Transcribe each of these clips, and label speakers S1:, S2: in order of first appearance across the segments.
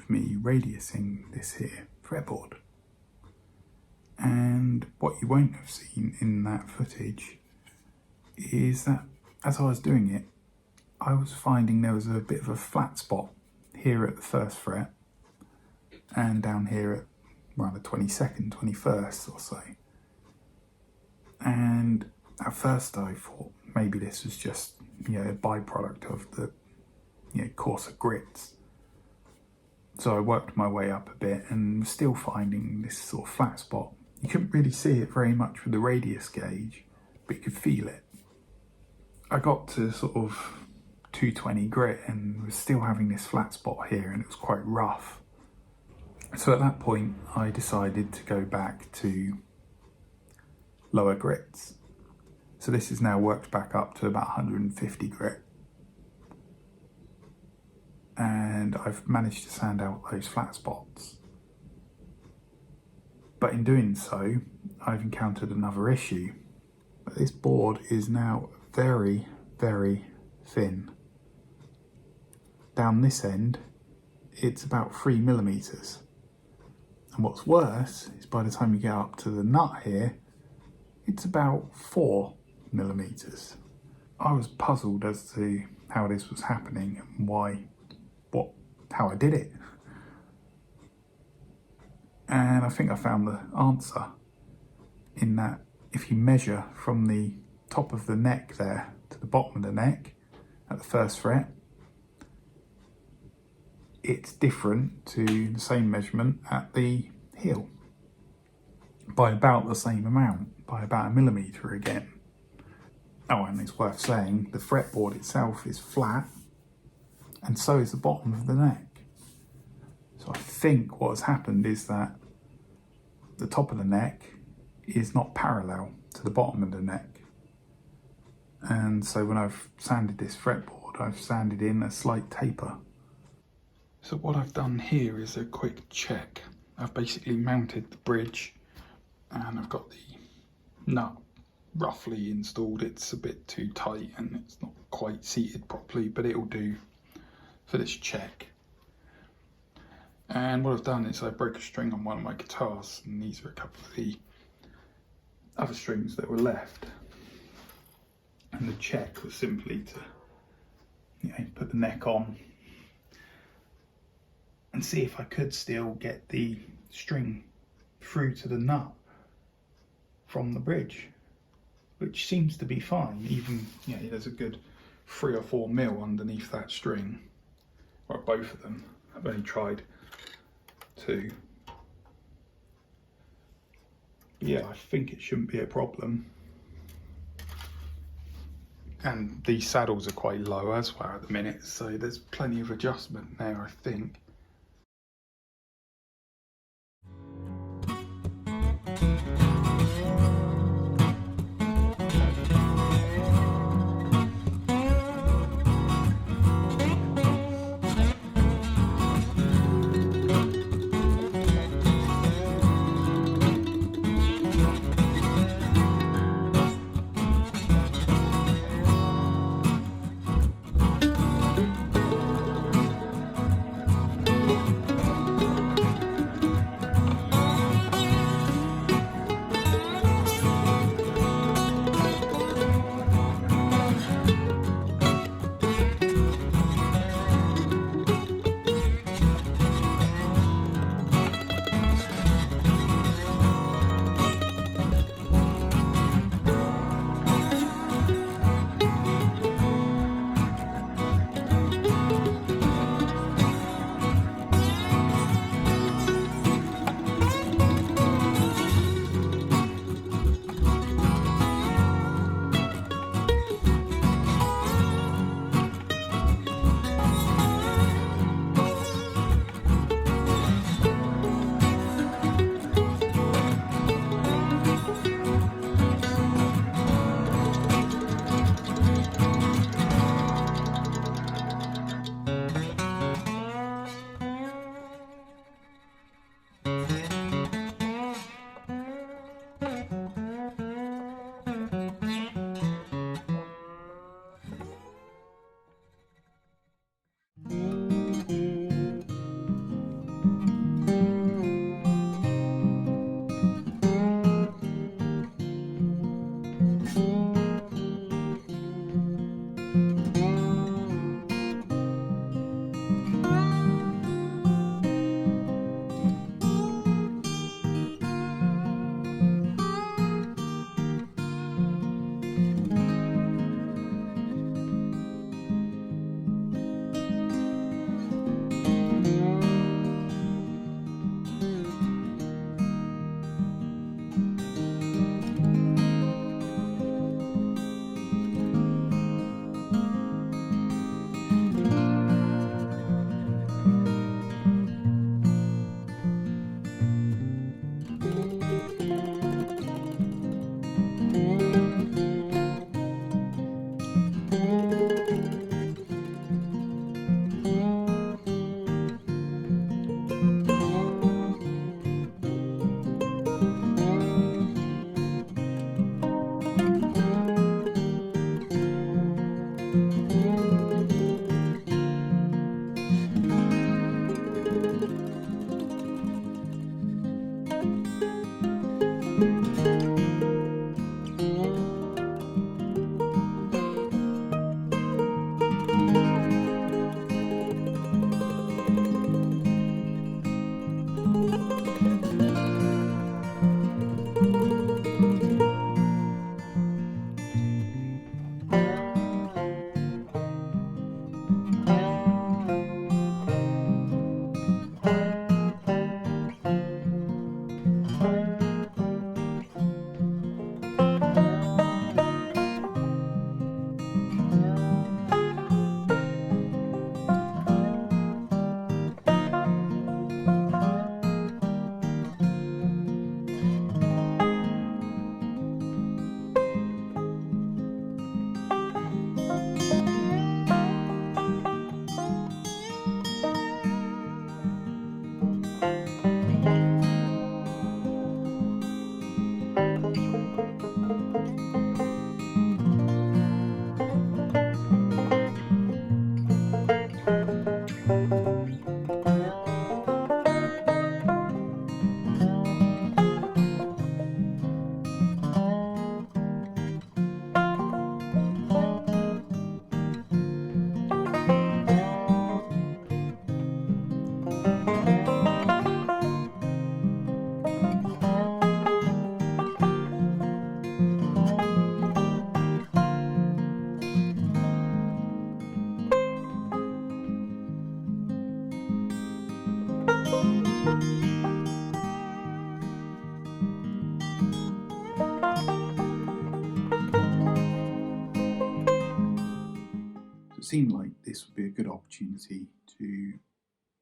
S1: of me radiusing this here fretboard. And what you won't have seen in that footage is that as I was doing it, I was finding there was a bit of a flat spot here at the 1st fret and down here at around the 22nd, 21st or so. And at first I thought maybe this was just, a byproduct of the, coarser grits. So I worked my way up a bit and was still finding this sort of flat spot. You couldn't really see it very much with the radius gauge, but you could feel it. I got to sort of 220 grit and was still having this flat spot here, and it was quite rough. So at that point I decided to go back to lower grits. So this is now worked back up to about 150 grit. And I've managed to sand out those flat spots. But in doing so, I've encountered another issue. This board is now very, very thin. Down this end, it's about 3mm. And what's worse is by the time you get up to the nut here, it's about 4mm. I was puzzled as to how this was happening and how I did it. And I think I found the answer in that if you measure from the top of the neck there to the bottom of the neck at the 1st fret, it's different to the same measurement at the heel by about the same amount, by about 1mm again. Oh, and it's worth saying the fretboard itself is flat, and so is the bottom of the neck. So I think what has happened is that the top of the neck is not parallel to the bottom of the neck. And so when I've sanded this fretboard, I've sanded in a slight taper. So what I've done here is a quick check. I've basically mounted the bridge and I've got the nut roughly installed. It's a bit too tight and it's not quite seated properly, but it'll do for this check. And what I've done is I broke a string on one of my guitars, and these are a couple of the other strings that were left. And the check was simply to put the neck on and see if I could still get the string through to the nut from the bridge, which seems to be fine. Even, there's a good 3 or 4 mil underneath that string, or both of them. I've only tried 2. Yeah, I think it shouldn't be a problem. And these saddles are quite low as well at the minute, so there's plenty of adjustment there, I think. seemed like this would be a good opportunity to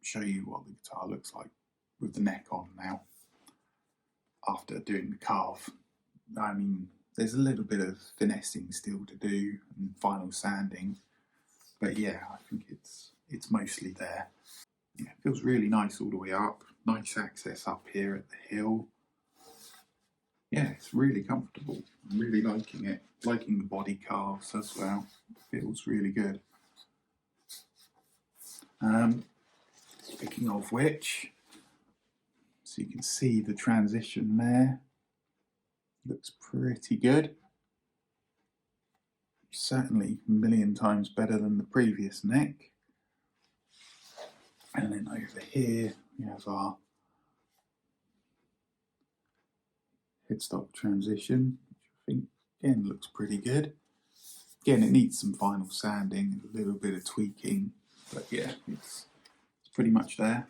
S1: show you what the guitar looks like with the neck on now after doing the carve. I mean, there's a little bit of finessing still to do and final sanding, but yeah, I think it's mostly there. Yeah, it feels really nice all the way up. Nice access up here at the hill. Yeah, it's really comfortable. I'm really liking it. Liking the body carves as well. It feels really good. Speaking of which, so you can see the transition there. Looks pretty good. Certainly a million times better than the previous neck. And then over here we have our headstock transition, which I think again looks pretty good. Again, it needs some final sanding, a little bit of tweaking, but yeah, it's pretty much there.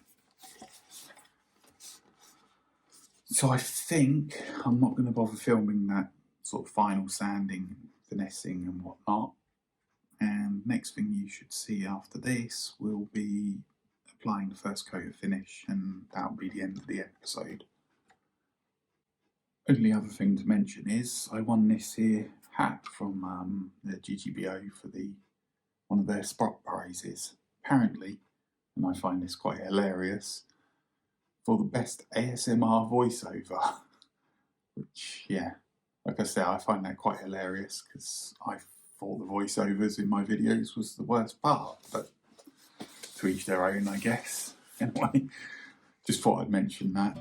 S1: So I think I'm not going to bother filming that sort of final sanding, finessing and whatnot. And next thing you should see after this will be applying the first coat of finish, and that'll be the end of the episode. Only other thing to mention is I won this here hat from the GGBO for one of their spot prizes. Apparently, and I find this quite hilarious, for the best ASMR voiceover. Which, yeah, like I said, I find that quite hilarious because I thought the voiceovers in my videos was the worst part, but to each their own, I guess. Anyway, just thought I'd mention that.